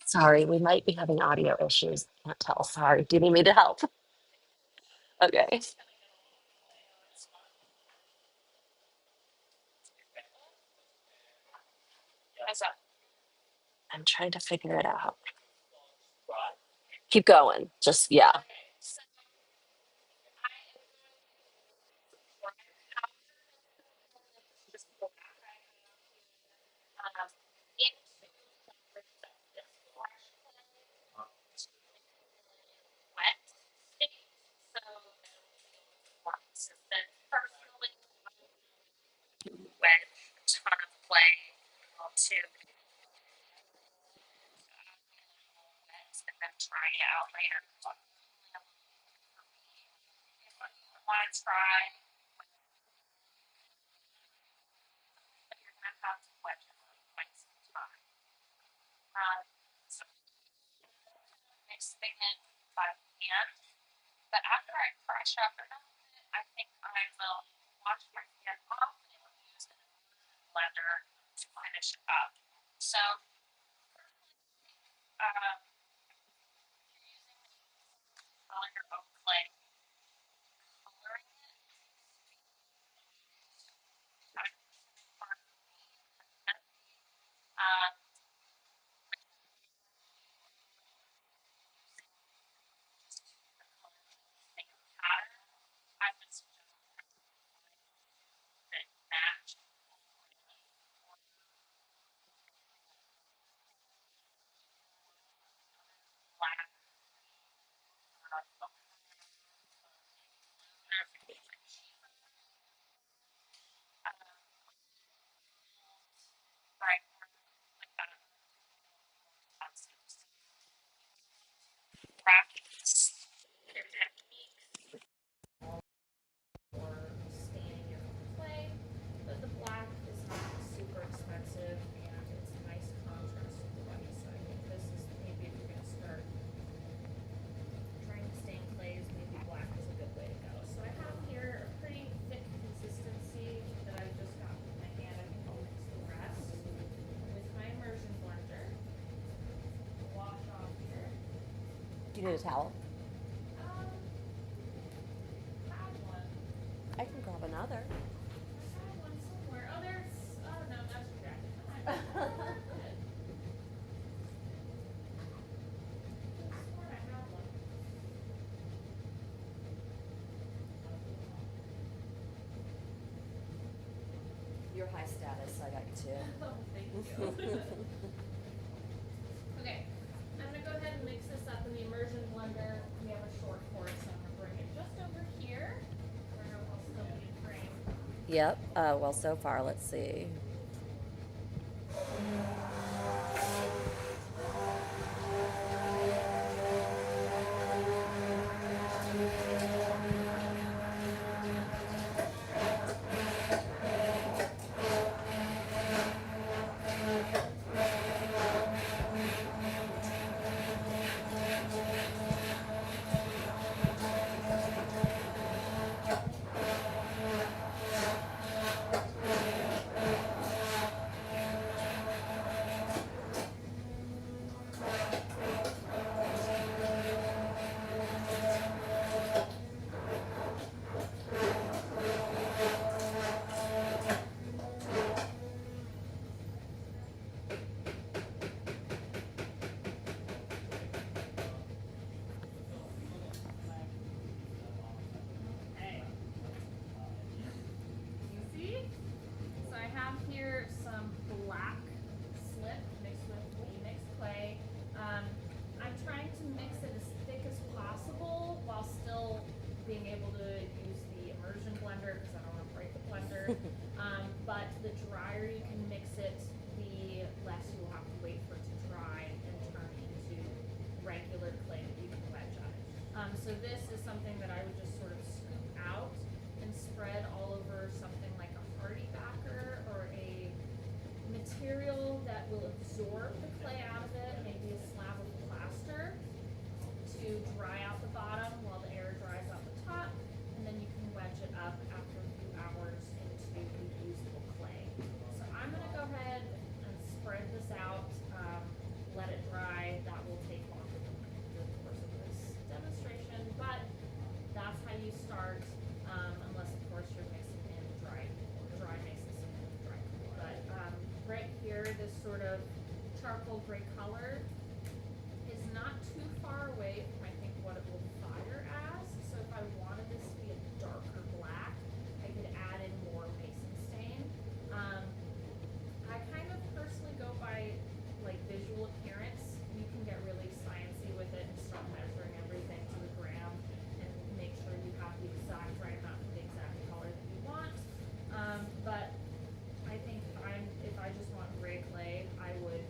Sorry, we might be having audio issues. Can't tell. Sorry. Do you need me to help? Okay. I'm trying to figure it out. Keep going. Just, yeah. or staining your own clay, but the black is not super expensive and it's a nice contrast with the white. So I think this is maybe if you're gonna start trying to stain clays, maybe black is a good way to go. So I have here a pretty thick consistency that I just got with my hand. I think I'll mix the rest with my immersion blender. Wash off here. Do you need a towel? Um, have one. I can grab another. I had one somewhere. Oh, there's. Oh no, that's your jacket. Come on. Good. I sworn I had one. You're high status. I got you too. Oh, thank you. Okay, I'm gonna go ahead and mix this up in the immersion blender. We have a short cord, so I'm gonna bring it just over here. I don't know if I'll still be in frame. Yep. Well, so far, let's see. you start, unless of course you're mixing in dry mason sand with dry clay. But right here, this sort of charcoal gray color is not too far away from I think what it will fire as. So if I wanted this to be a darker black, I could add in more mason stain. I kind of personally go by like visual appearance. You can get really sciencey with it and start measuring everything to the gram and make sure you have the exact right amount for the exact color that you want. But I think if I just want gray clay, I would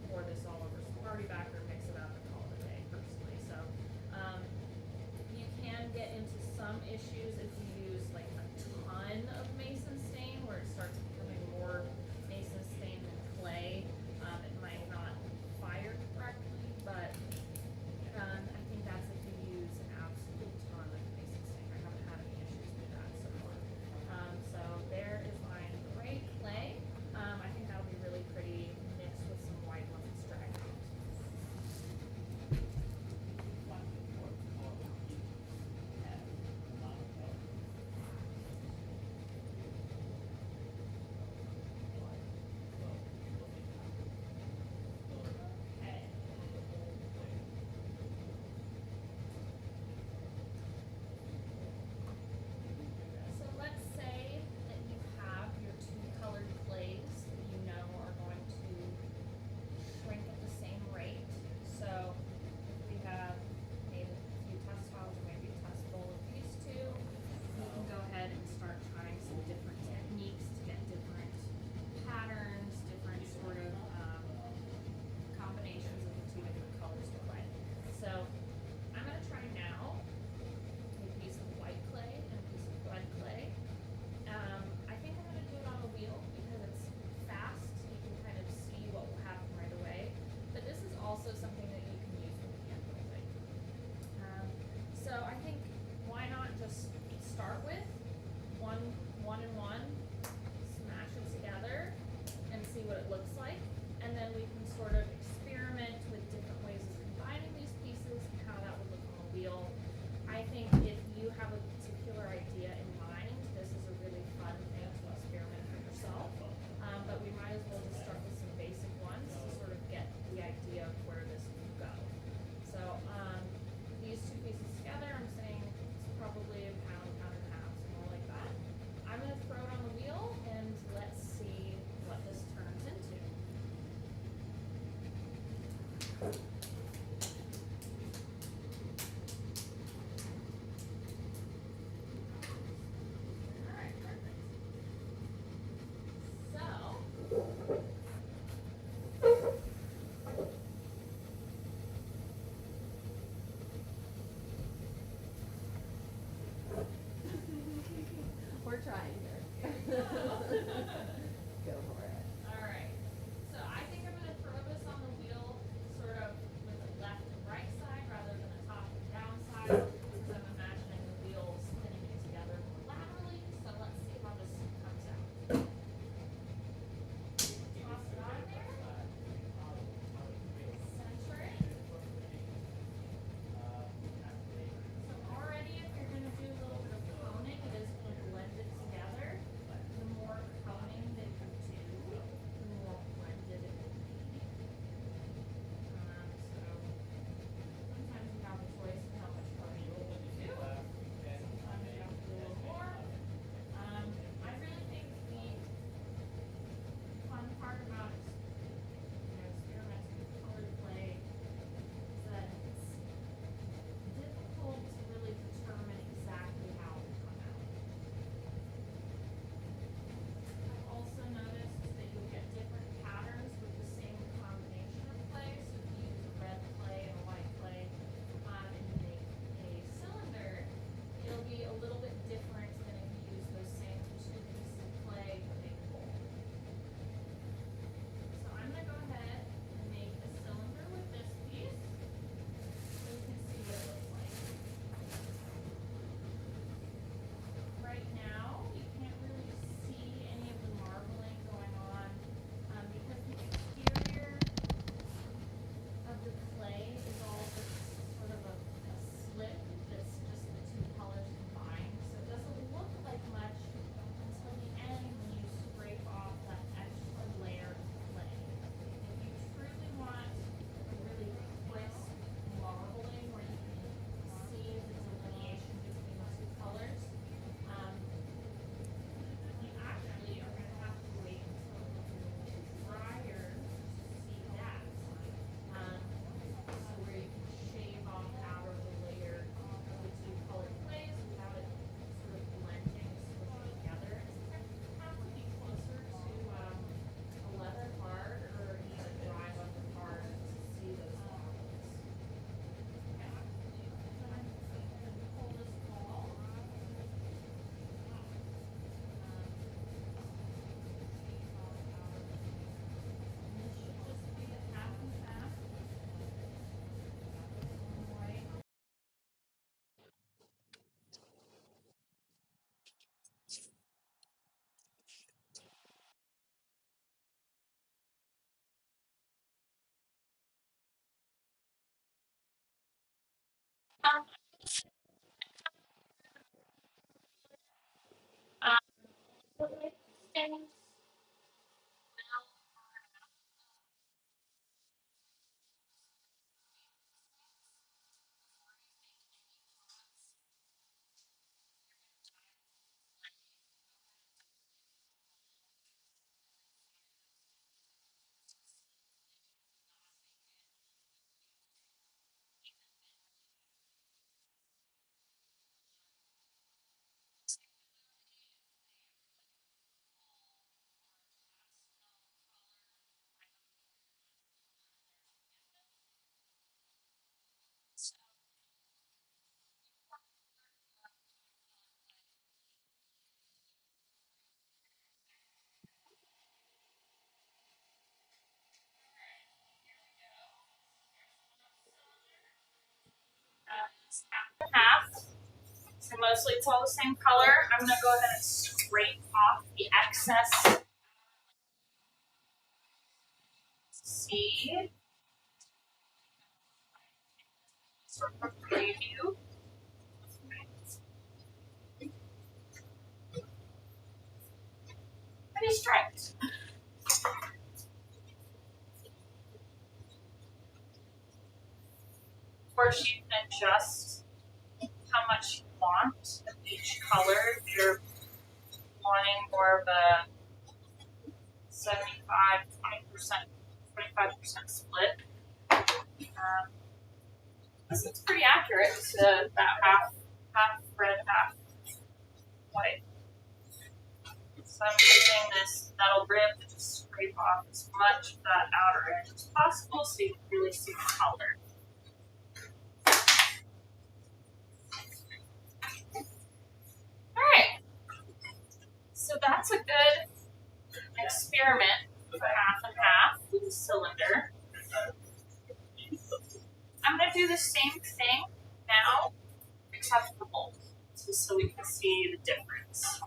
pour this all over some party backer, mix it up, and call it a day personally. So you can get into some issues if you use like a ton of mason stain where it starts becoming more mason stain than clay. It might not fire correctly, but I think that's if you use an absolute ton of mason stain. I haven't had any issues with that so far. So there is my gray clay. I think that'll be really pretty mixed with some white once it's dried out. Um, half. So mostly it's all the same color. I'm gonna go ahead and scrape off the excess. See, sort of a preview. Pretty striped. Of course, you can adjust how much you want of each color. If you're wanting more of a 75, 20%, 25% split. This looks pretty accurate to that half red, half white. So I'm using this metal rib to just scrape off as much of that outer edge as possible so you can really see the color. Alright, so that's a good experiment for half and half with a cylinder. I'm going to do the same thing now, except for the mold, just so we can see the difference.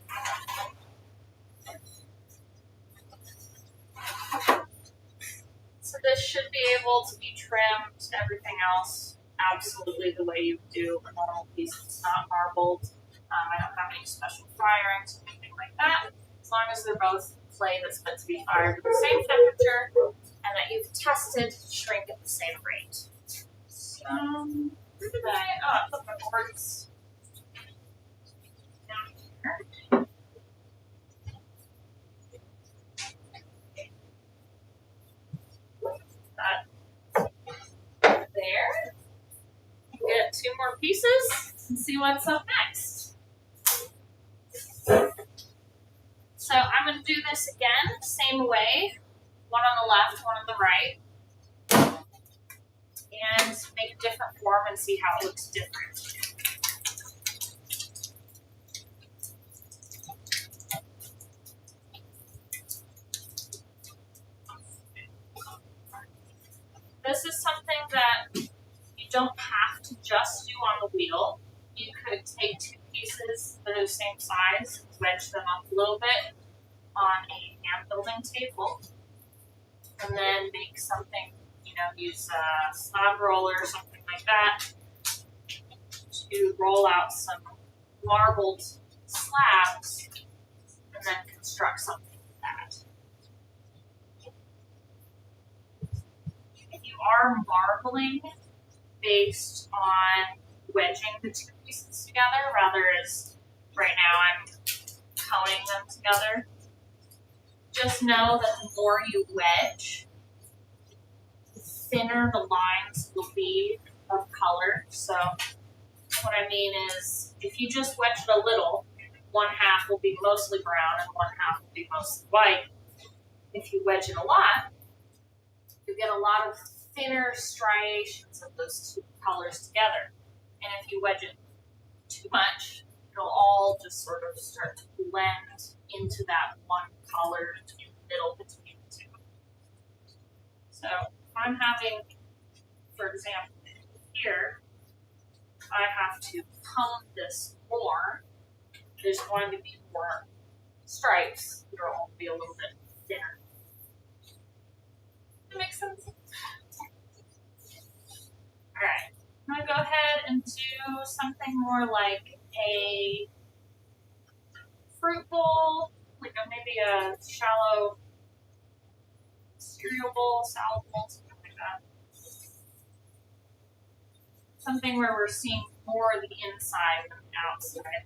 So this should be able to be trimmed, everything else absolutely the way you do a normal piece. It's not marbled. I don't have any special firings or anything like that. As long as they're both clay that's meant to be fired at the same temperature and that you've tested to shrink at the same rate. So, where did I put my boards down here. That there. Get 2 more pieces and see what's up next. So I'm going to do this again, same way, one on the left, one on the right, and make a different form and see how it looks different. This is something that you don't have to just do on the wheel. You could take 2 pieces that are the same size, wedge them up a little bit on a hand building table, and then make something, use a slab roller or something like that to roll out some marbled slabs and then construct something with that. If you are marbling based on wedging the 2 pieces together, rather as right now I'm coning them together, just know that the more you wedge, the thinner the lines will be of color. So what I mean is, if you just wedge it a little, one half will be mostly brown and one half will be mostly white. If you wedge it a lot, you get a lot of thinner striations of those 2 colors together. And if you wedge it too much, it'll all just sort of start to blend into that one color in the middle between the 2. So if I'm having, for example, here, I have to cone this more. There's going to be more stripes. They'll all be a little bit thinner. That makes sense? Alright. I'm going to go ahead and do something more like a fruit bowl, like maybe a shallow cereal bowl, salad bowl, something like that. Something where we're seeing more of the inside than the outside.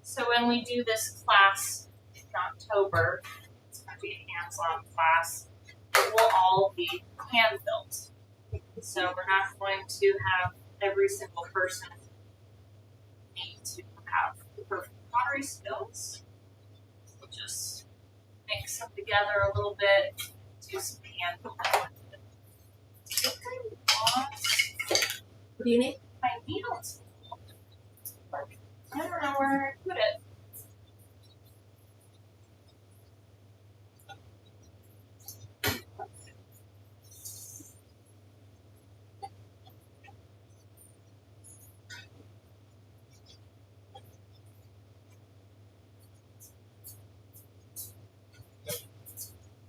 So when we do this class in October, it's going to be a hands-on class. It will all be hand-built. So we're not going to have every single person need to have perfect pottery skills. We'll just mix them together a little bit, do some hand building. What do you need? My needles. I don't know where I put it.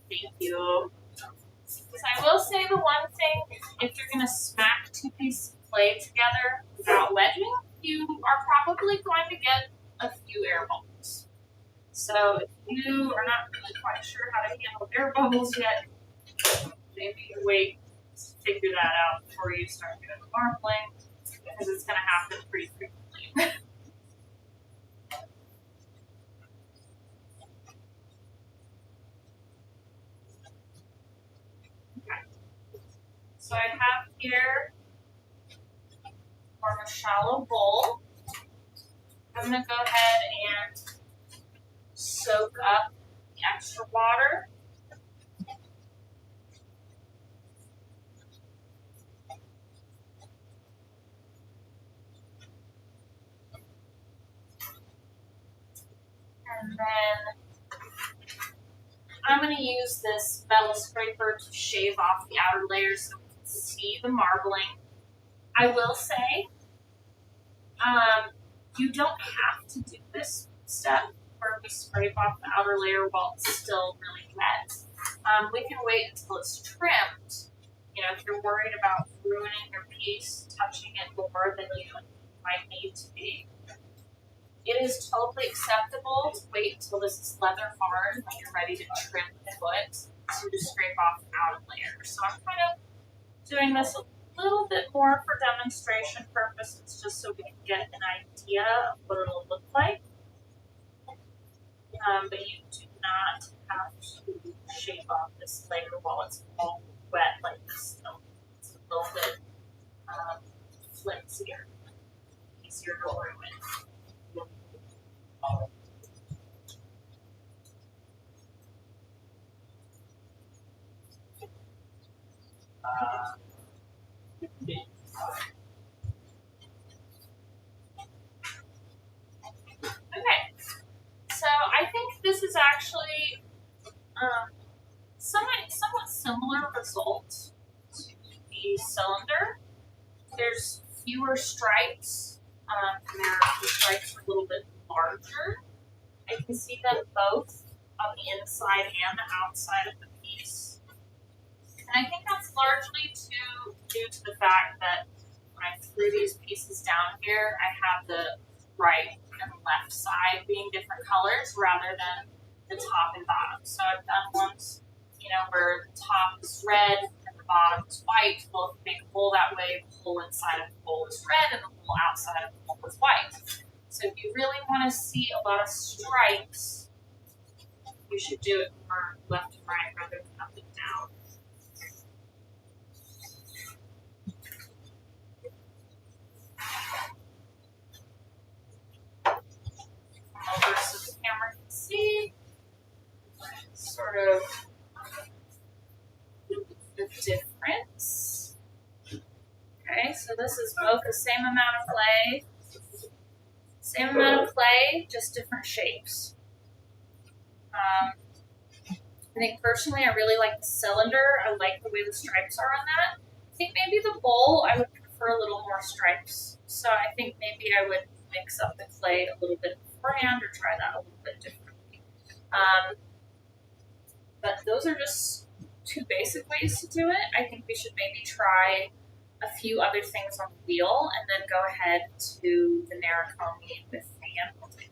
Thank you. So I will say the one thing, if you're going to smack two pieces of clay together without wedging, you are probably going to get a few air bubbles. So if you are not really quite sure how to handle air bubbles yet, maybe you wait to figure that out before you start doing marbling, because it's going to happen pretty frequently. So I have here more of a shallow bowl. I'm going to go ahead and soak up the extra water. And then I'm going to use this metal scraper to shave off the outer layers so we can see the marbling. I will say, you don't have to do this step where we scrape off the outer layer while it's still really wet. We can wait until it's trimmed. You know, if you're worried about ruining your piece, touching it more than you might need to be. It is totally acceptable to wait until this is leather hard when you're ready to trim the foot to scrape off the outer layer. So I'm kind of doing this a little bit more for demonstration purposes, just so we can get an idea of what it'll look like. But you do not have to shave off this layer while it's all wet like this. So it's a little bit flimsier, easier to ruin. Okay, so I think this is actually somewhat similar result to the cylinder. There's fewer stripes, and the stripes are a little bit larger. I can see them both on the inside and the outside of the piece. And I think that's largely due to the fact that when I threw these pieces down here, I have the right and left side being different colors rather than the top and bottom. So I've done ones, you know, where the top is red and the bottom is white. Well, if you make a bowl that way, the whole inside of the bowl is red and the whole outside of the bowl is white. So if you really want to see a lot of stripes, you should do it more left and right rather than up and down. Over so the camera can see sort of the difference. Okay, so this is both the same amount of clay. Same amount of clay, just different shapes. I think personally I really like the cylinder. I like the way the stripes are on that. I think maybe the bowl I would prefer a little more stripes. So I think maybe I would mix up the clay a little bit beforehand or try that a little bit differently. But those are just two basic ways to do it. I think we should maybe try a few other things on the wheel and then go ahead to the Narracombe with the hand molding.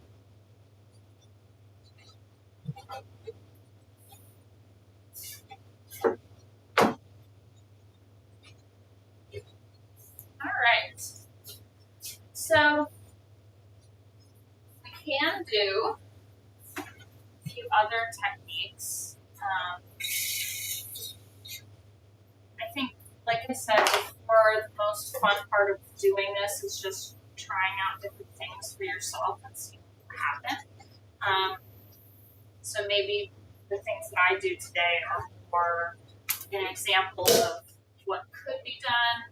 All right. So we can do a few other techniques. I think, like I said before, the most fun part of doing this is just trying out different things for yourself and seeing what happens. So maybe the things that I do today are more an example of what could be done.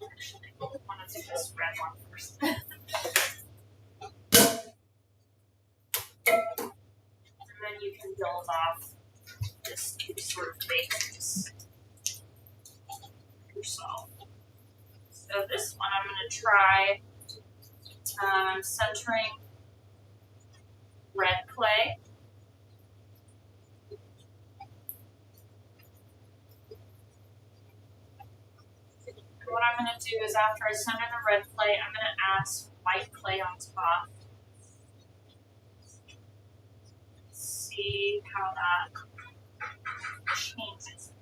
Actually, I want to do this red one first. And then you can build off this sort of basics yourself. So this one I'm going to try centering red clay. And what I'm going to do is after I center the red clay, I'm going to add some white clay on top. See how that changes.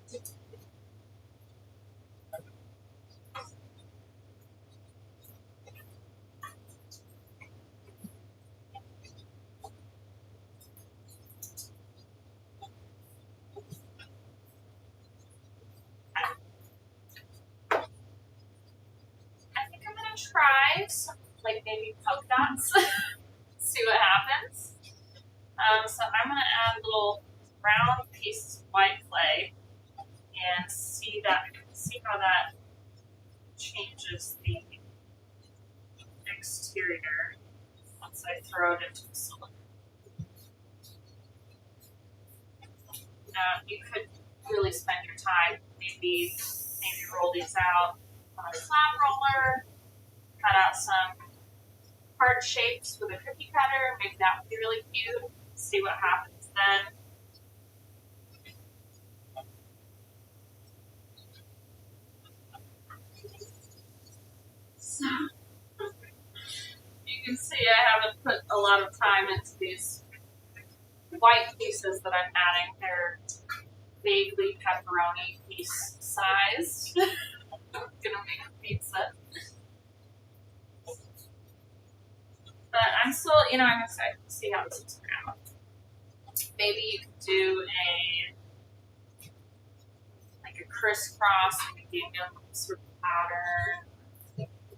Try some, like maybe polka dots, see what happens. So I'm going to add little round pieces of white clay and see how that changes the exterior once I throw it into the cylinder. Now you could really spend your time, maybe roll these out on a flat roller. Cut out some heart shapes with a cookie cutter. Maybe that would be really cute. See what happens then. So, you can see I haven't put a lot of time into these white pieces that I'm adding. They're vaguely pepperoni piece sized. I'm gonna make a pizza. But I'm still, I'm excited to see how this looks out. Maybe you could do a crisscross, like a gingham sort of pattern,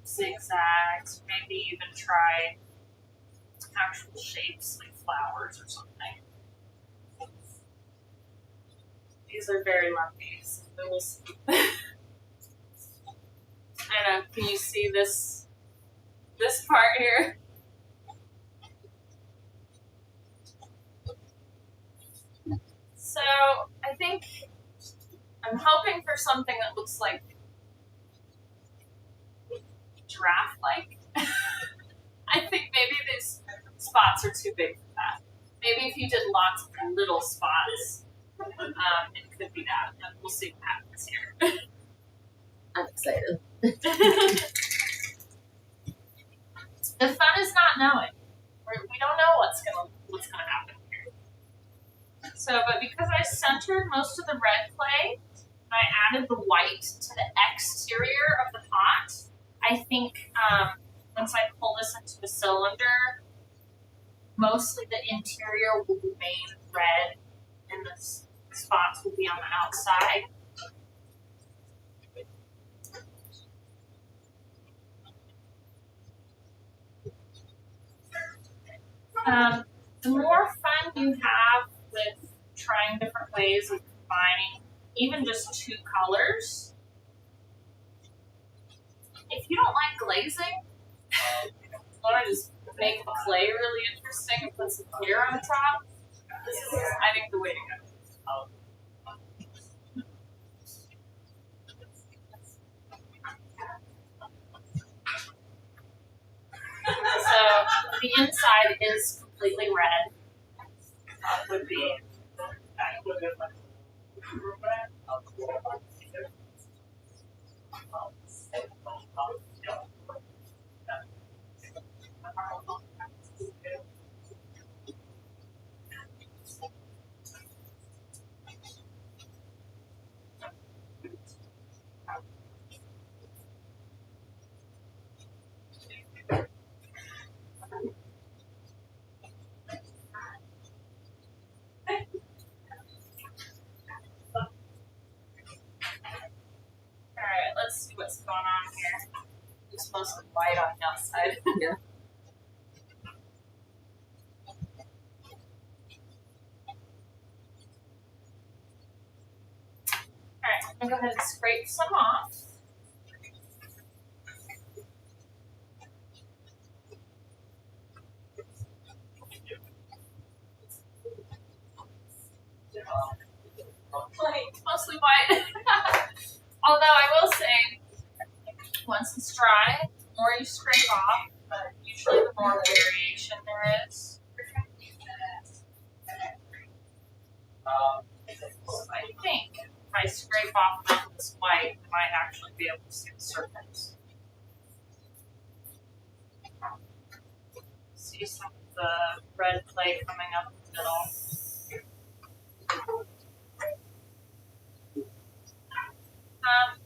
zigzags. Maybe even try actual shapes like flowers or something. These are very lumpy, so we'll see. I know. Can you see this part here? So I think I'm hoping for something that looks like giraffe-like. I think maybe these spots are too big for that. Maybe if you did lots of little spots, it could be that. But we'll see what happens here. I'm excited. The fun is not knowing. We don't know what's gonna happen here. So, but because I centered most of the red clay, and I added the white to the exterior of the pot, I think once I pull this into the cylinder, mostly the interior will remain red, and the spots will be on the outside. The more fun you have with trying different ways of combining even just two colors, if you don't like glazing, want to just make the clay really interesting and put some clear on the top, this is, I think, the way to go. So the inside is completely red. Would be. Alright, let's see what's going on here. It's mostly white on the outside. Yeah. Alright, I'm gonna go ahead and scrape some off. Mostly white. Although I will say, once it's dry, the more you scrape off, usually the more variation there is. So I think if I scrape off enough of this white, I might actually be able to see the surface. See some of the red clay coming up in the middle.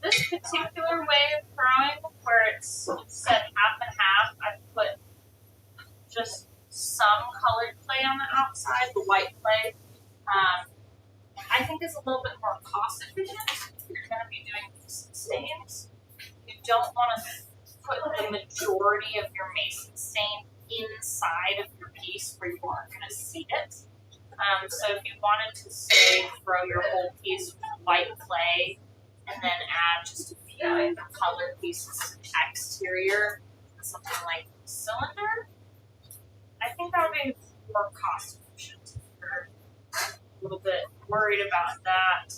This particular way of throwing, where it's set half and half, I've put just some colored clay on the outside, the white clay. I think is a little bit more cost efficient if you're going to be doing some stains. You don't want to put the majority of your mason stain inside of your piece where you aren't going to see it. So if you wanted to, say, throw your whole piece with white clay and then add just a few colored pieces to the exterior, something like a cylinder, I think that would be more cost efficient if you're a little bit worried about that.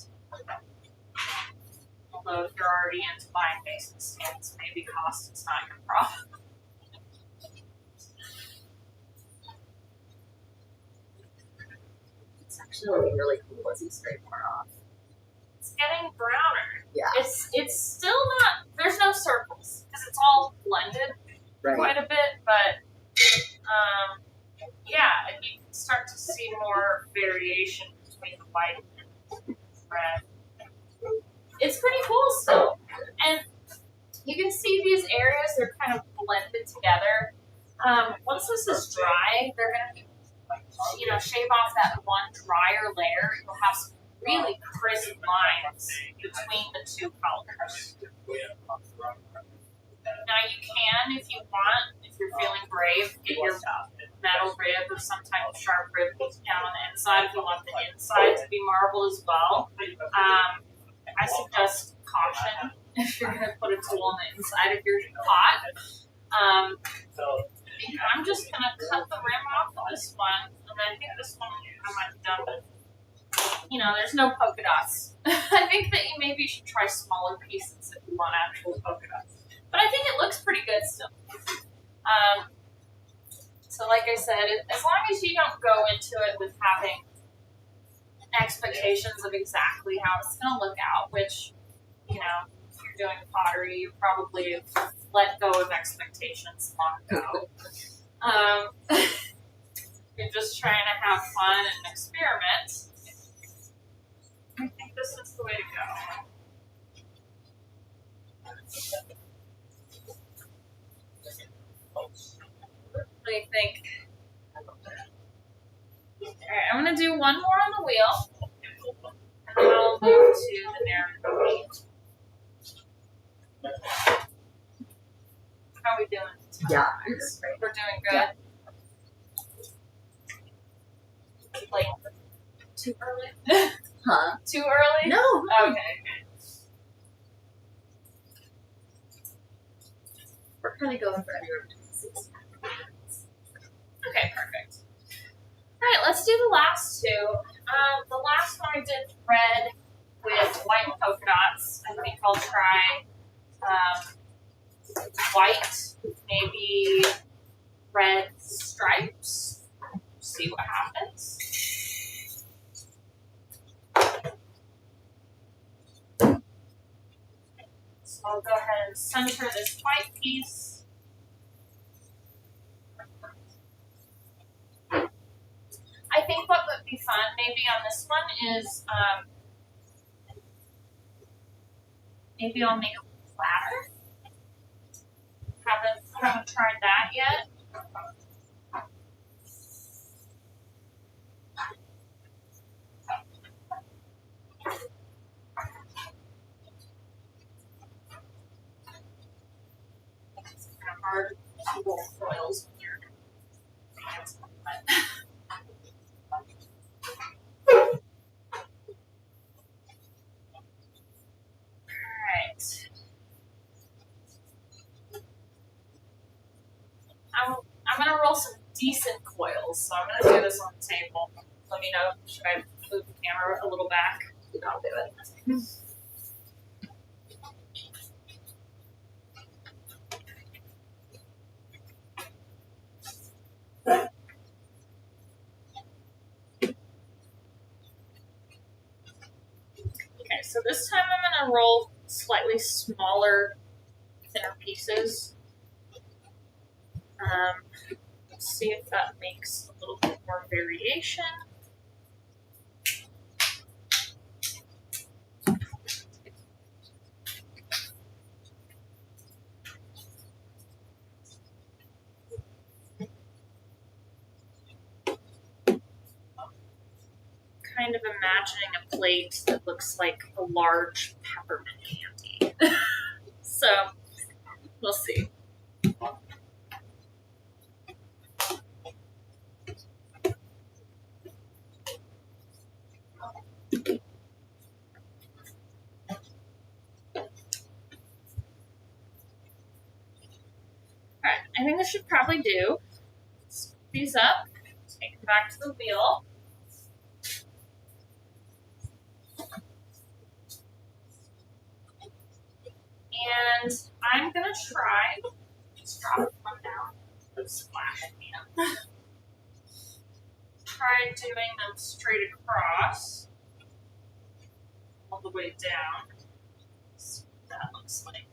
Although if you're already into buying mason stains, maybe cost is not your problem. It's actually looking really cool as you scrape more off. It's getting browner. Yeah. It's still not, there's no circles because it's all blended quite a bit, but yeah, and you can start to see more variation between the white and red. It's pretty cool still. And you can see these areas, they're kind of blended together. Once this is dry, they're going to, shave off that one drier layer. You'll have some really crisp lines between the two colors. Now you can, if you want, if you're feeling brave, get your metal rib or some type of sharp rib down on the inside if you want the inside to be marble as well. I suggest caution if you're going to put a tool on the inside of your pot. I'm just going to cut the rim off of this one, and I think this one I might be done with. There's no polka dots. I think that you maybe should try smaller pieces if you want actual polka dots. But I think it looks pretty good still. So like I said, as long as you don't go into it with having expectations of exactly how it's going to look out, which, if you're doing pottery, you probably have let go of expectations long ago. You're just trying to have fun and experiment. I think this is the way to go. What do you think? Alright, I'm going to do one more on the wheel, and then I'll move to the narrative. How are we doing? Yeah. We're doing good. Like, too early? Huh? Too early? No. Okay. We're kind of going for anywhere between 6 and 9 minutes. Okay, perfect. All right, let's do the last two. The last one I did red with white polka dots. I think I'll try white, maybe red stripes. See what happens. So I'll go ahead and center this white piece. I think what would be fun maybe on this one is maybe I'll make a platter. Haven't tried that yet. It's kind of hard to roll foils when you're hands. Alright. I'm gonna roll some decent coils, so I'm gonna do this on the table. Let me know, should I move the camera a little back? I'll do it. Okay, so this time I'm gonna roll slightly smaller, thinner pieces. Let's see if that makes a little bit more variation. Kind of imagining a plate that looks like a large peppermint candy. So, we'll see. Alright, I think this should probably do. Scoop these up, take them back to the wheel. And I'm gonna try, just drop one down, those splash me up. Try doing them straight across, all the way down. See what that looks like.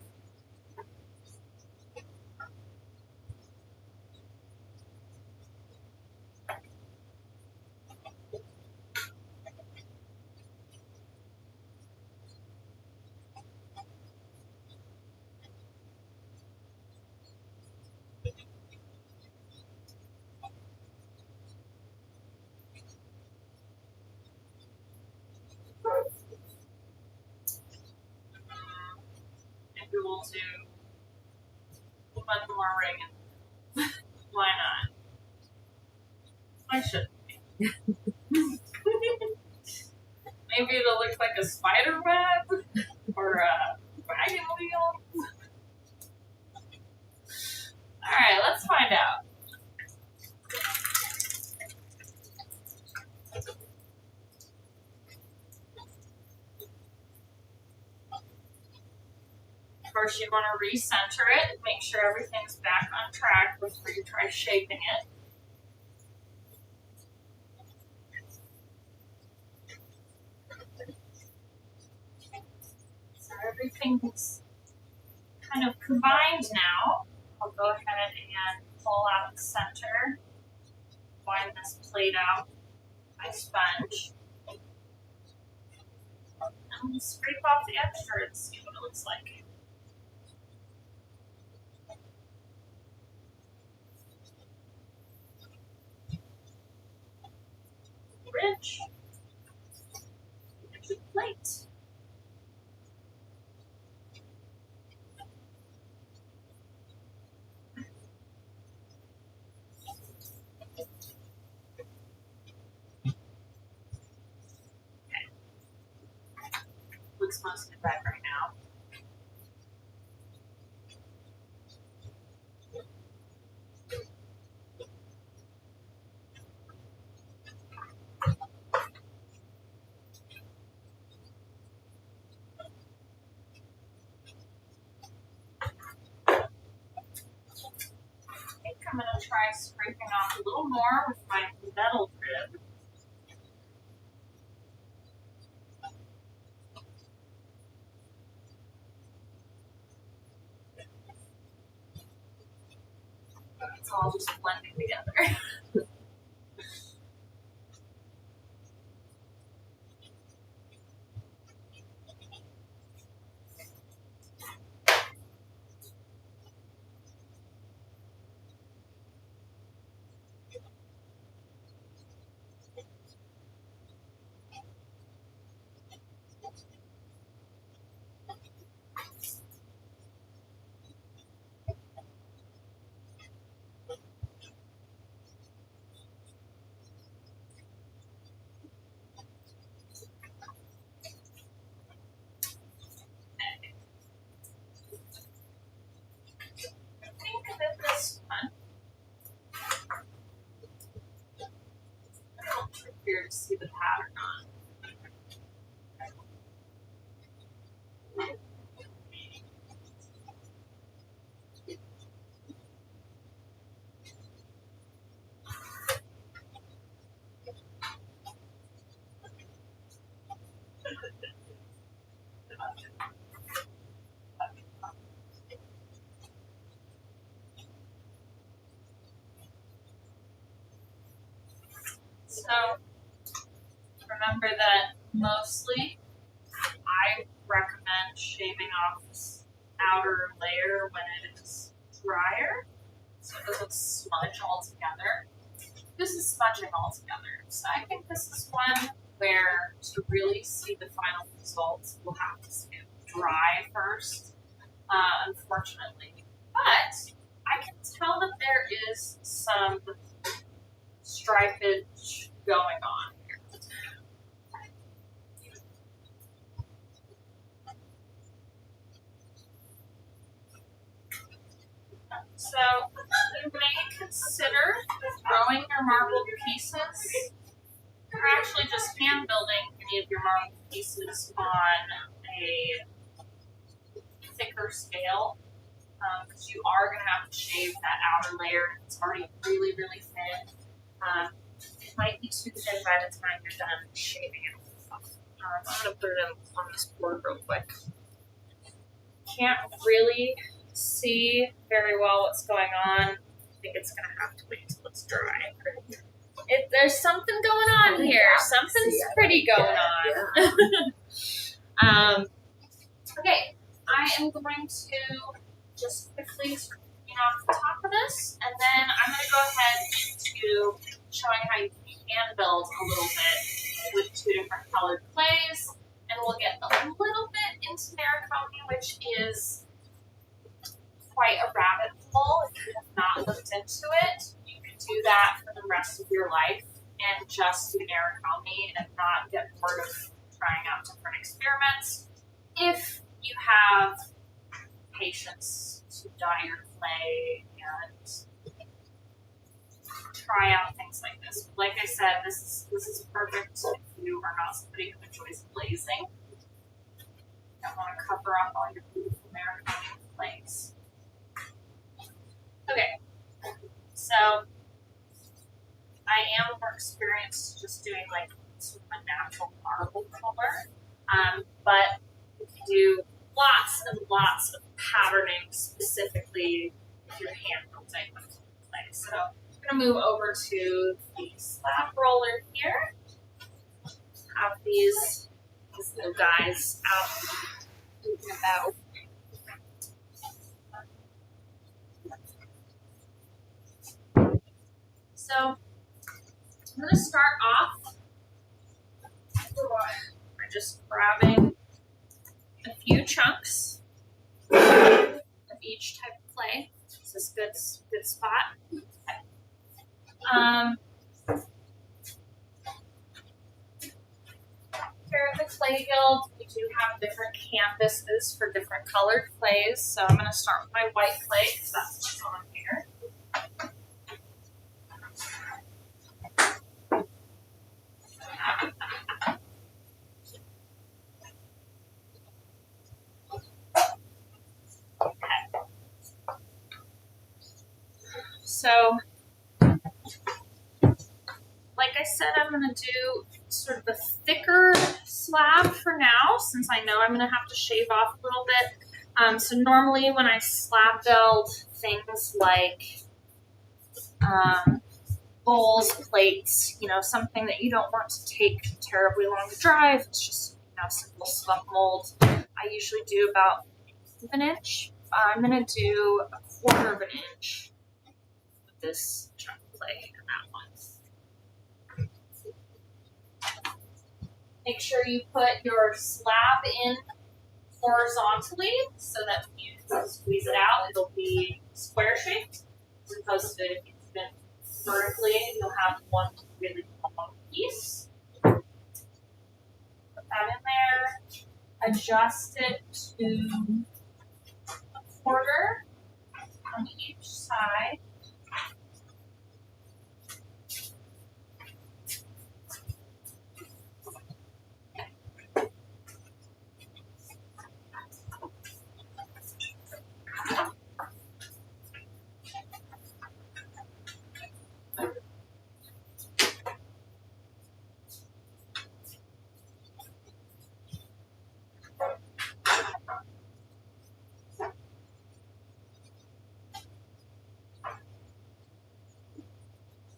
Maybe we'll do one more ring. Why not? I should. Maybe it'll look like a spider web or a wagon wheel. Alright, let's find out. First, you want to recenter it, make sure everything's back on track before you try shaping it. So everything's kind of combined now. I'll go ahead and pull out the center, wind this plate out by sponge, and we'll scrape off the extra and see what it looks like. Rich. Here's your plate. Okay. Looks mostly bad right now. I'm going to try scraping off a little more with my metal grid. It's all just blending together. I think that this one, a little trickier to see the pattern on. So remember that mostly I recommend shaving off this outer layer when it is drier, so it doesn't smudge altogether. This is smudging altogether, so I think this is one where to really see the final results, we'll have to see it dry first, unfortunately. But I can tell that there is some stripage going on here. So you may consider throwing your marbled pieces, or actually just hand building any of your marbled pieces on a thicker scale, because you are going to have to shave that outer layer. It's already really, really thin. It might be too thin by the time you're done shaving it off. I'm going to put it on this board real quick. Can't really see very well what's going on. I think it's going to have to wait until it's dry. There's something going on here. Something's pretty going on. Okay, I am going to just quickly clean off the top of this, and then I'm going to go ahead into showing how you can build a little bit with two different colored clays, and we'll get a little bit into Narikomi, which is quite a rabbit hole. If you have not looked into it, you can do that for the rest of your life and just do Narikomi and not get bored of trying out different experiments. If you have patience to dye your clay and try out things like this. Like I said, this is perfect if you are not somebody who enjoys glazing. You don't want to cover up all your beautiful Narikomi clays. Okay, so I am more experienced just doing like sort of a natural marble color, but you can do lots and lots of patterning specifically if you're hand building with clay. So I'm going to move over to the slab roller here. Have these little guys out moving about. So I'm going to start off by just grabbing a few chunks of each type of clay. This is a good spot. Here at the Clay Guild, we do have different canvases for different colored clays. So I'm going to start with my white clay because that's what's on here. So, like I said, I'm going to do sort of a thicker slab for now, since I know I'm going to have to shave off a little bit. So normally when I slab build things like bowls, plates, you know, something that you don't want to take terribly long to dry, if it's just, you know, simple slump mold, I usually do about an inch. I'm going to do a quarter of an inch with this chunk of clay and that one. Make sure you put your slab in horizontally so that when you squeeze it out, it'll be square shaped, as opposed to if it's been vertically, you'll have one really long piece. Put that in there. Adjust it to a quarter on each side.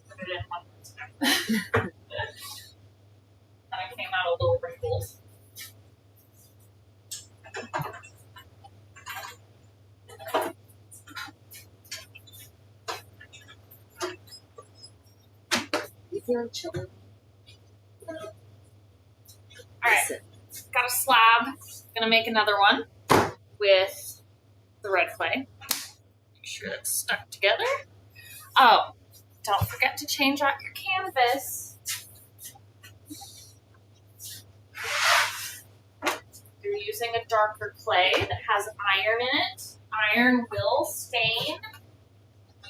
Put it in one more time. And I came out a little wrinkled. You feeling chilly? Alright, got a slab. Gonna make another one with the red clay. Make sure that's stuck together. Oh, don't forget to change out your canvas. You're using a darker clay that has iron in it. Iron will stain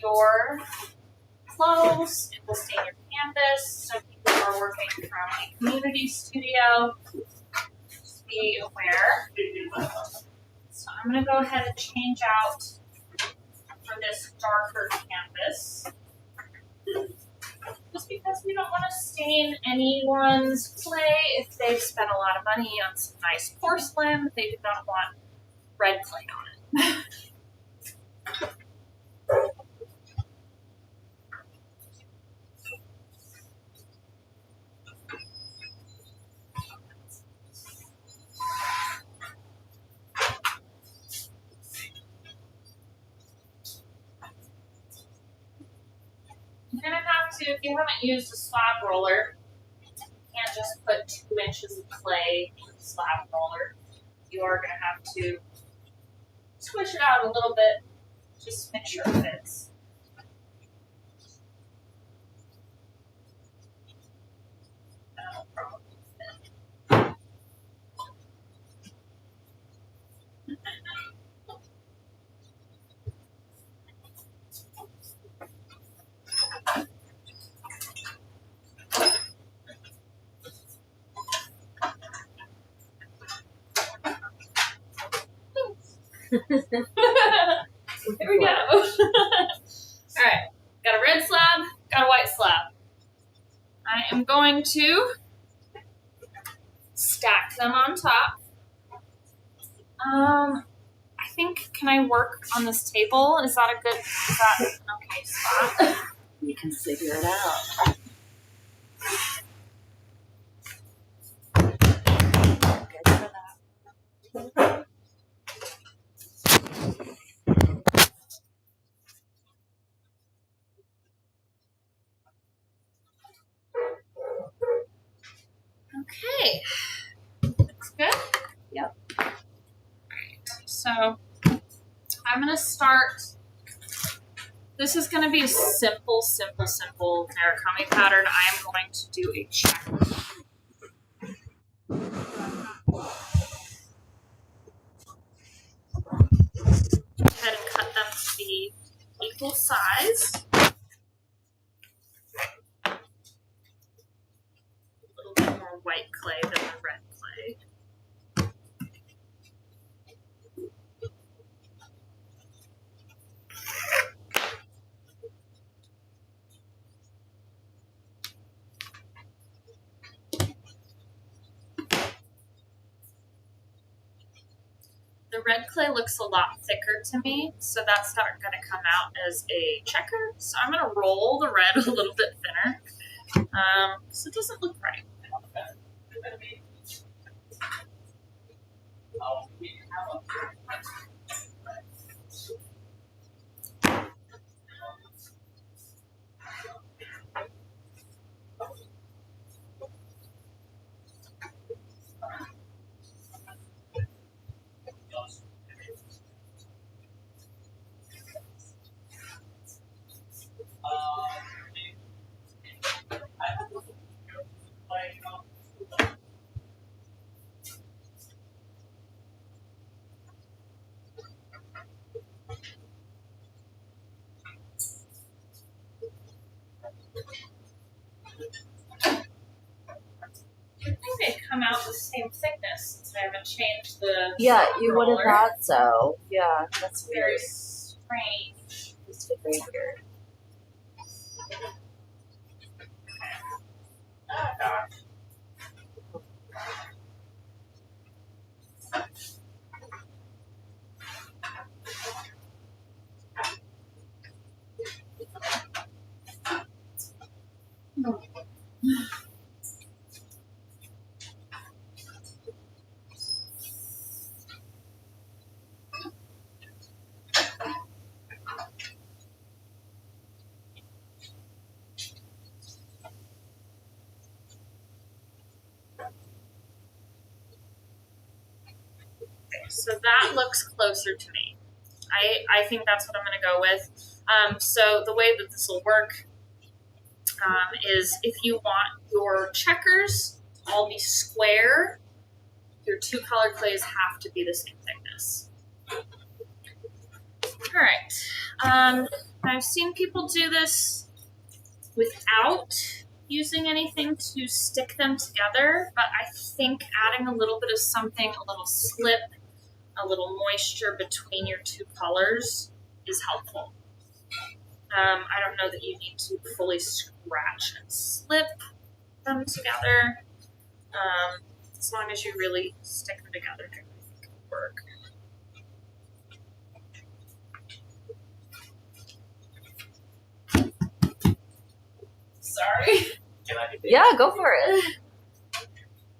your clothes, it will stain your canvas. So people who are working from a community studio, just be aware. So I'm going to go ahead and change out for this darker canvas. Just because we don't want to stain anyone's clay if they've spent a lot of money on some nice porcelain. They do not want red clay on it. You're going to have to, if you haven't used a slab roller, you can't just put 2 inches of clay in the slab roller. You are going to have to squish it out a little bit, just make sure it fits. That'll probably fit. Here we go. Alright, got a red slab, got a white slab. I am going to stack them on top. I think, can I work on this table? Is that an okay spot? You can figure it out. Good for that. Okay. Looks good? Yep. Alright, so I'm going to start. This is going to be a simple narukami pattern. I am going to do a check. Go ahead and cut them to be equal size. A little bit more white clay than the red clay. The red clay looks a lot thicker to me, so that's not going to come out as a checker. So I'm going to roll the red a little bit thinner, so it doesn't look right. I think they'd come out the same thickness since I haven't changed the Yeah, you would have roller. thought so. Yeah, that's Very weird. strange. It's very weird. Oh gosh. So that looks closer to me. I think that's what I'm going to go with. So the way that this will work is if you want your checkers to all be square, your two color clays have to be the same thickness. All right. I've seen people do this without using anything to stick them together, but I think adding a little bit of something, a little slip, a little moisture between your two colors is helpful. I don't know that you need to fully scratch and slip them together. As long as you really stick them together, I think it'll work. Sorry. Yeah, go for it.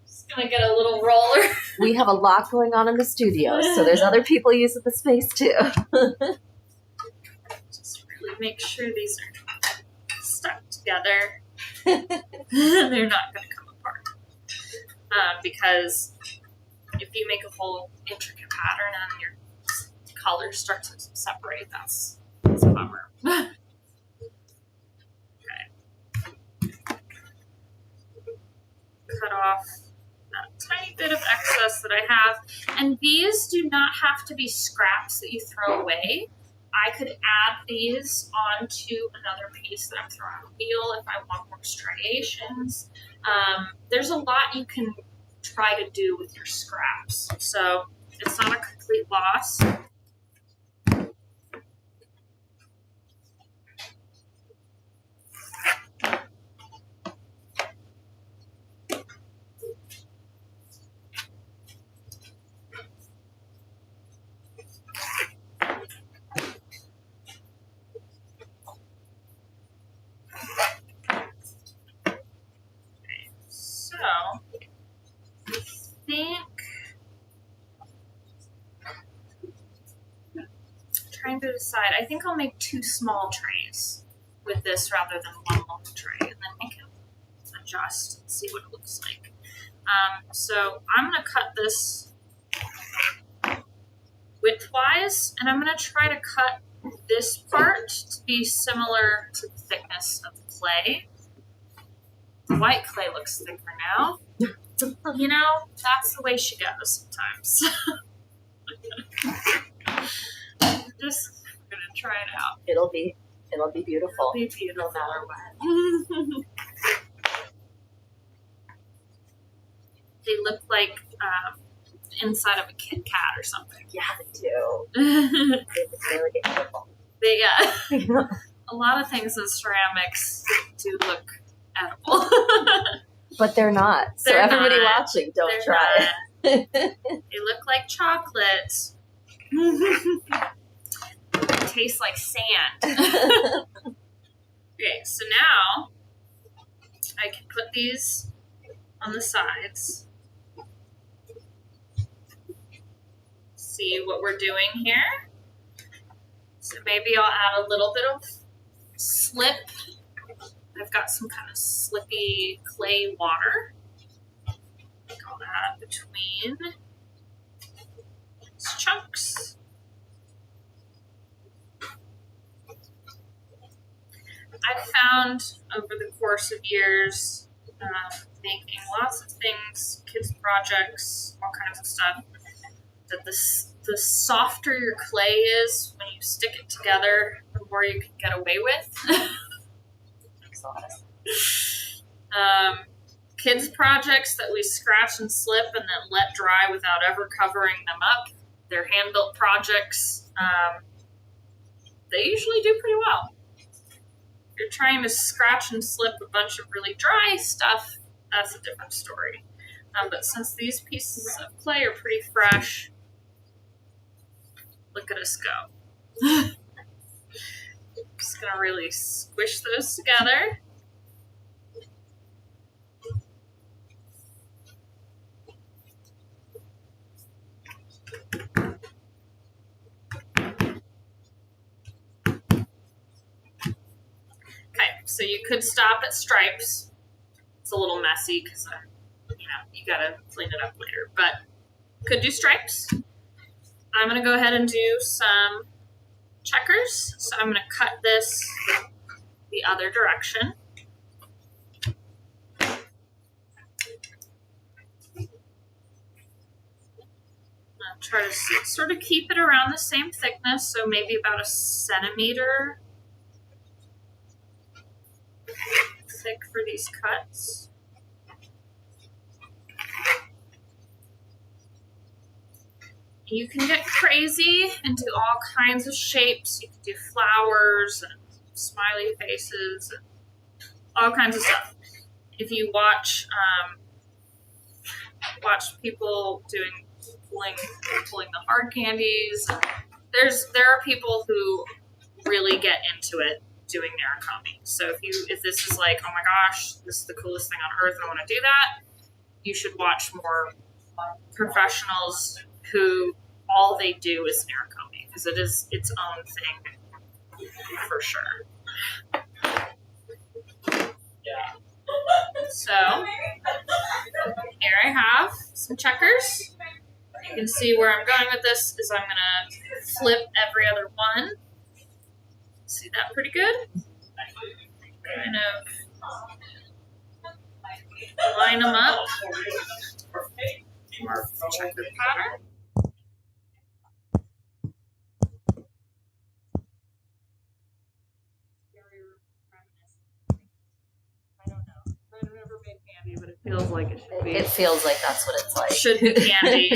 Just gonna get a little roller. We have a lot going on in the studio, so there's other people using the space too. Just really make sure these are stuck together. They're not gonna come apart. Because if you make a whole intricate pattern and your colors start to separate, that's a bummer. Cut off that tiny bit of excess that I have. And these do not have to be scraps that you throw away. I could add these onto another piece that I'm throwing on the wheel if I want more striations. There's a lot you can try to do with your scraps. So it's not a complete loss. So I think trying to decide. I think I'll make 2 small trays with this rather than 1 long tray, and then we can adjust and see what it looks like. So I'm going to cut this widthwise, and I'm going to try to cut this part to be similar to the thickness of the clay. The white clay looks thicker now. You know, that's the way she goes sometimes. Just gonna try it out. It'll be beautiful. It'll be beautiful. No matter what. They look like inside of a Kit Kat or something. Yeah, they do. They, They really get beautiful. a lot of things in ceramics do look edible. But they're not. So They're everybody not. watching, don't They're try. not. They look like chocolate, It tastes like sand. Okay, so now I can put these on the sides. See what we're doing here? So maybe I'll add a little bit of slip. I've got some kind of slippy clay water. I'll add between these chunks. I've found over the course of years, making lots of things, kids' projects, all kinds of stuff, that the softer your clay is when you stick it together, the more you can get away with. Kids' projects that we scratch and slip and then let dry without ever covering them up, they're hand-built projects. They usually do pretty well. If you're trying to scratch and slip a bunch of really dry stuff, that's a different story. But since these pieces of clay are pretty fresh, look at us go. Just gonna really squish those together. Okay, so you could stop at stripes. It's a little messy because you gotta clean it up later, but could do stripes. I'm gonna go ahead and do some checkers. So I'm gonna cut this the other direction. I'll try to sort of keep it around the same thickness, so maybe about 1 centimeter thick for these cuts. You can get crazy and do all kinds of shapes. You can do flowers and smiley faces and all kinds of stuff. If you watch people pulling the hard candies, there are people who really get into it doing narukami. So if this is like, oh my gosh, this is the coolest thing on earth, I want to do that, you should watch more professionals who all they do is narukami, because it is its own thing for sure. So here I have some checkers. You can see where I'm going with this is I'm gonna flip every other one. See that pretty good? Kind of line them up. More checker pattern. I don't know. I've never made candy, but it feels like it should be. It feels like that's what it's like. Should be candy.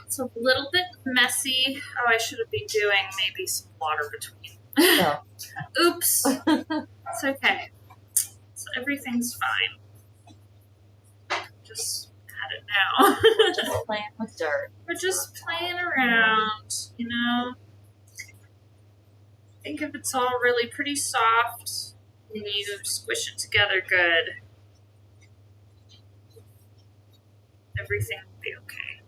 It's a little bit messy. Oh, I should have been doing maybe some water between. No. Oops. It's okay. So everything's fine. Just add it now. Just playing with dirt. We're just playing around, Think if it's all really pretty soft, and you squish it together good, everything will be okay.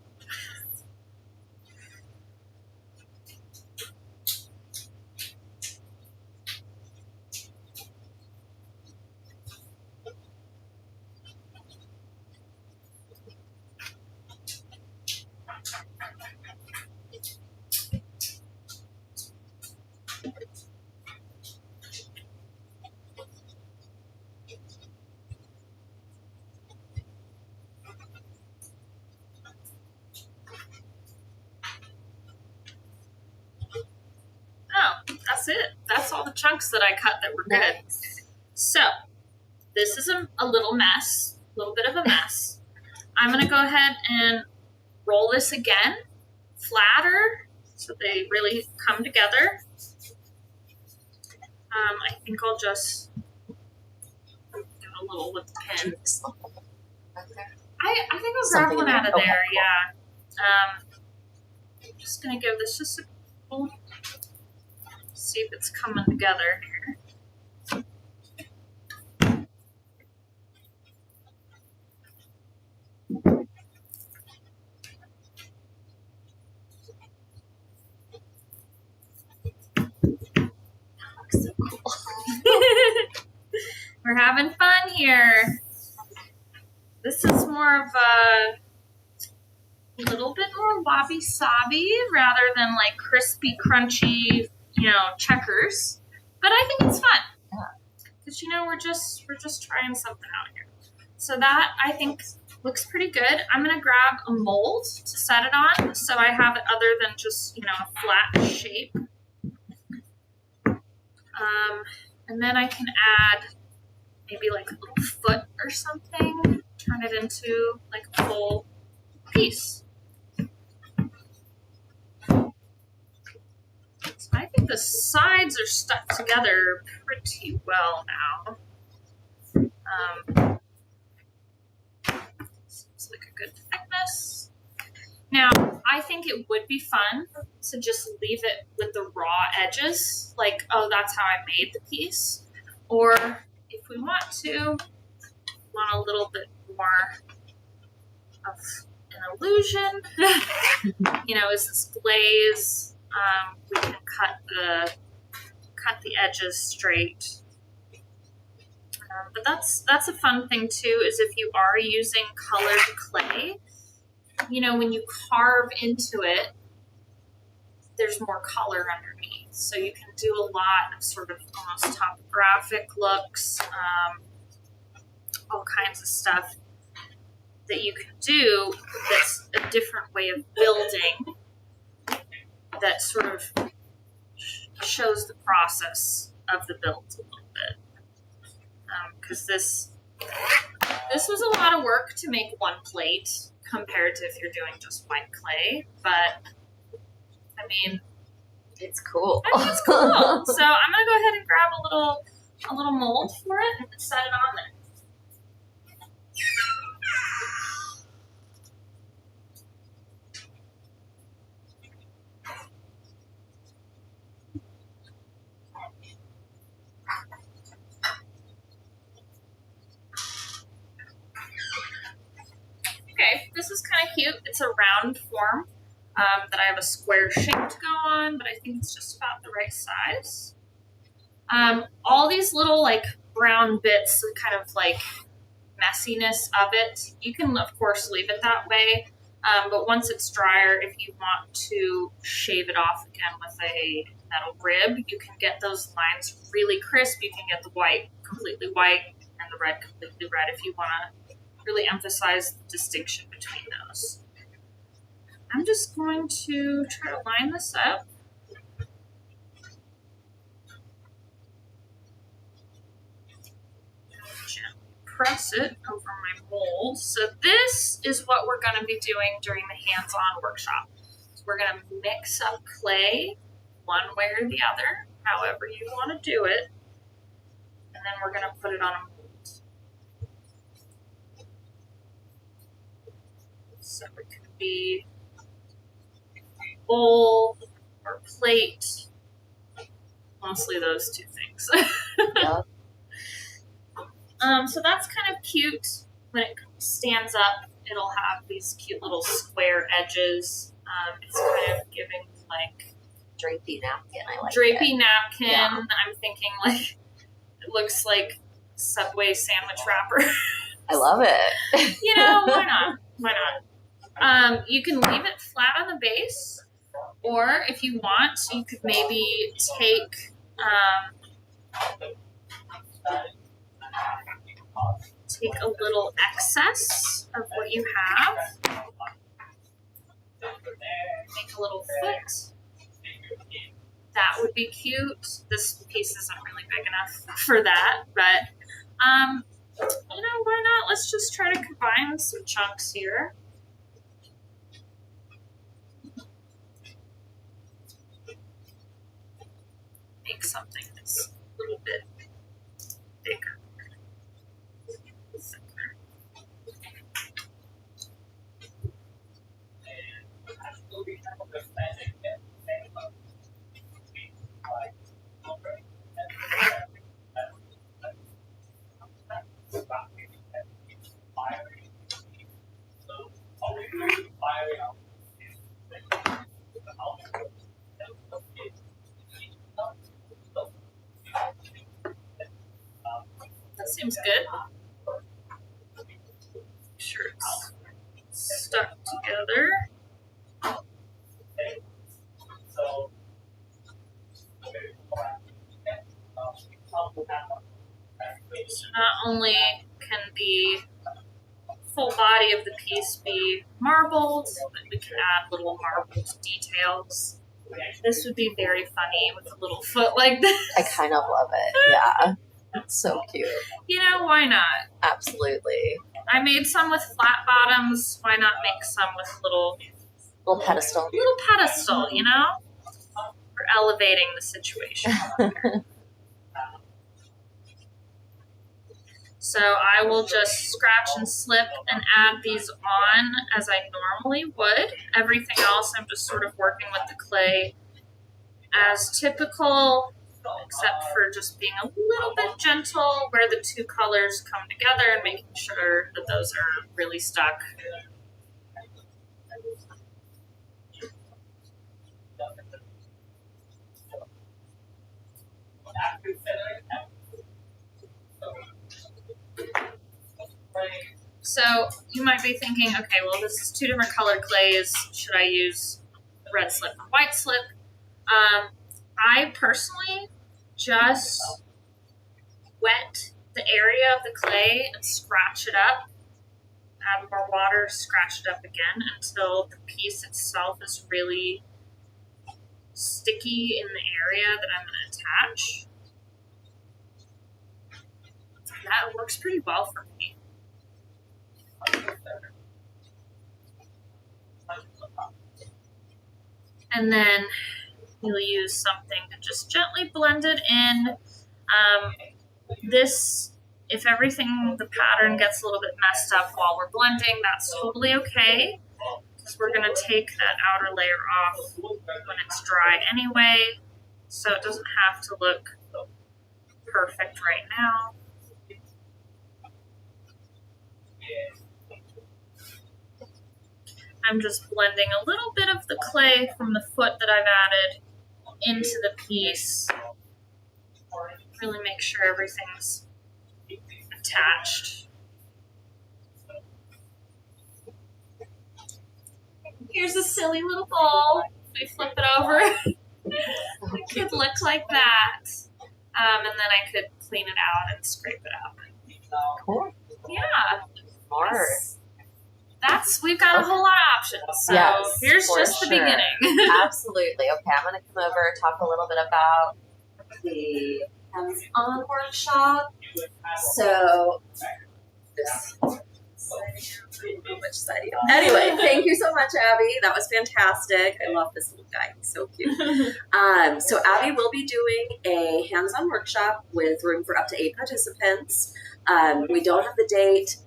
That's it. That's all the chunks that I cut that were good. Nice. So, this is a little mess, a little bit of a mess. I'm going to go ahead and roll this again, flatter so they really come together. I think I'll just do a little with the pin. I think I'll grab one out of there, yeah. I'm just going to give this just a pull. See if it's coming together here. So cool. We're having fun here. This is more of a little bit more wabi-sabi rather than like crispy, crunchy, checkers. But I think it's fun. Because we're just trying something out here. So that I think looks pretty good. I'm gonna grab a mold to set it on, so I have it other than just a flat shape. And then I can add maybe like a little foot or something. Turn it into like a full piece. So I think the sides are stuck together pretty well now. Seems like a good thickness. Now, I think it would be fun to just leave it with the raw edges, like, oh, that's how I made the piece. Or if we want a little bit more of an illusion, is this glaze, we can cut the edges straight. But that's a fun thing too, is if you are using colored clay, when you carve into it, there's more color underneath. So you can do a lot of sort of almost topographic looks, all kinds of stuff that you can do that's a different way of building that sort of shows the process of the build a little bit. Because this was a lot of work to make one plate compared to if you're doing just white clay, but I mean, it's cool. I think it's cool. So I'm gonna go ahead and grab a little mold for it and set it on there. Okay, this is kind of cute. It's a round form that I have a square shape to go on, but I think it's just about the right size. All these little like brown bits, the kind of like messiness of it, you can of course leave it that way, but once it's drier, if you want to shave it off again with a metal rib, you can get those lines really crisp. You can get the white completely white and the red completely red if you want to really emphasize the distinction between those. I'm just going to try to line this up. Gently press it over my mold. So this is what we're going to be doing during the hands-on workshop. So we're going to mix up clay one way or the other, however you want to do it, and then we're going to put it on a mold. So it could be bowl or plate, mostly those two things. Yep. So that's kind of cute. When it stands up, it'll have these cute little square edges. It's kind of giving like Drapey napkin. I like drapey it. napkin. Yeah. I'm thinking like it looks like Subway sandwich wrapper. I love it. Why not? Why not? You can leave it flat on the base, or if you want, you could maybe take a little excess of what you have, make a little foot. That would be cute. This piece isn't really big enough for that, but why not? Let's just try to combine some chunks here. something that's a little bit bigger. That seems good. Make sure it's stuck together. So not only can the full body of the piece be marbled, but we can add little marbled details. This would be very funny with a little foot like this. I kind of love it. Yeah. It's so cute. You know, why not? Absolutely. I made some with flat bottoms. Why not make some with little pedestal. Little pedestal, you know? We're elevating the situation. So I will just scratch and slip and add these on as I normally would. Everything else I'm just sort of working with the clay as typical, except for just being a little bit gentle where the two colors come together and making sure that those are really stuck. So you might be thinking, okay, well, this is two different colored clays. Should I use red slip or white slip? I personally just wet the area of the clay and scratch it up. Add more water, scratch it up again until the piece itself is really sticky in the area that I'm going to attach. That works pretty well for me. And then you'll use something to just gently blend it in. If everything, the pattern gets a little bit messed up while we're blending, that's totally okay. Because we're going to take that outer layer off when it's dry anyway. So it doesn't have to look perfect right now. I'm just blending a little bit of the clay from the foot that I've added into the piece. Really make sure everything's attached. Here's a silly little bowl. We flip it over. It could look like that. And then I could clean it out and scrape it up. Cool. Yeah. Smart. We've got a whole lot of options. So yes, here's just the beginning. Absolutely. Okay, I'm going to come over, talk a little bit about the hands-on workshop. So, which side? Anyway, thank you so much, Abby. That was fantastic. I love this little guy. He's so cute. So Abby will be doing a hands-on workshop with room for up to 8 participants. We don't have the date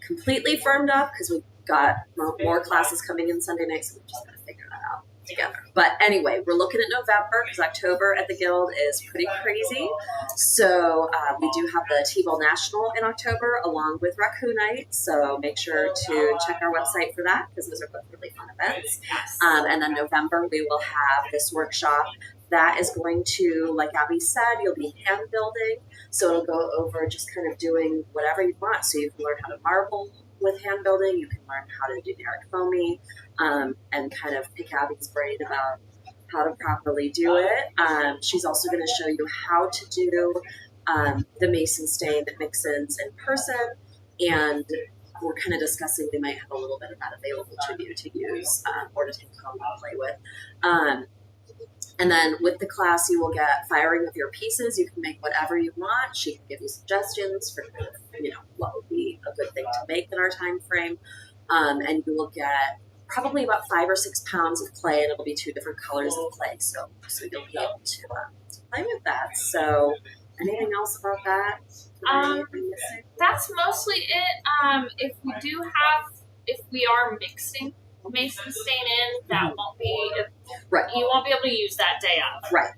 completely firmed up because we've got more classes coming in Sunday night, so we're just going to figure that out together. But anyway, we're looking at November because October at the Guild is pretty crazy. So we do have the T-Ball National in October along with Raccoon Night. So make sure to check our website for that because those are both really fun events. And then November, we will have this workshop that is going to, like Abby said, you'll be hand building. So it'll go over just kind of doing whatever you want. So you can learn how to marble with hand building. You can learn how to do Derek foamy and kind of pick Abby's brain about how to properly do it. She's also going to show you how to do the mason stain that mix-ins in person. And we're kind of discussing we might have a little bit of that available to you to use or to take home and play with. And then with the class, you will get firing of your pieces. You can make whatever you want. She can give you suggestions for kind of, what would be a good thing to make in our time frame. And you will get probably about 5 or 6 pounds of clay, and it'll be 2 different colors of clay. So you'll be able to play with that. So anything else about that? That's mostly it. If we are mixing mason stain in, that won't be, Right. you won't be able to use that day of. Right.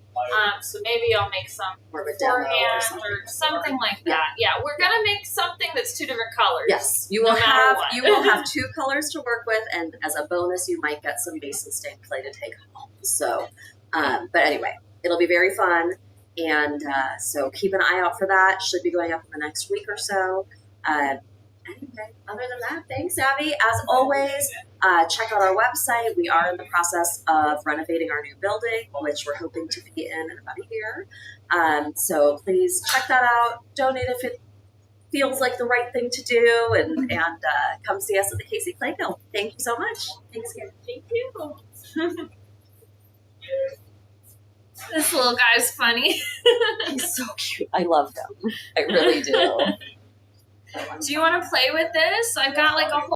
So maybe I'll make some More of a demo beforehand or something like that. Yeah, we're gonna make something that's 2 different colors. Yes, you will no matter have what. you will have 2 colors to work with, and as a bonus, you might get some mason stain clay to take home. So, but anyway, it'll be very fun, and so keep an eye out for that. Should be going up in the next week or so. Anyway, other than that, thanks, Abby. As always, check out our website. We are in the process of renovating our new building, which we're hoping to be in about a year. So please check that out. Donate if it feels like the right thing to do, and come see us at the Casey Clay Mill. Thank you so much. Thanks again. Thank you. This little guy's funny. He's so cute. I love him. I really do. Do you want to play with this? I've got like a whole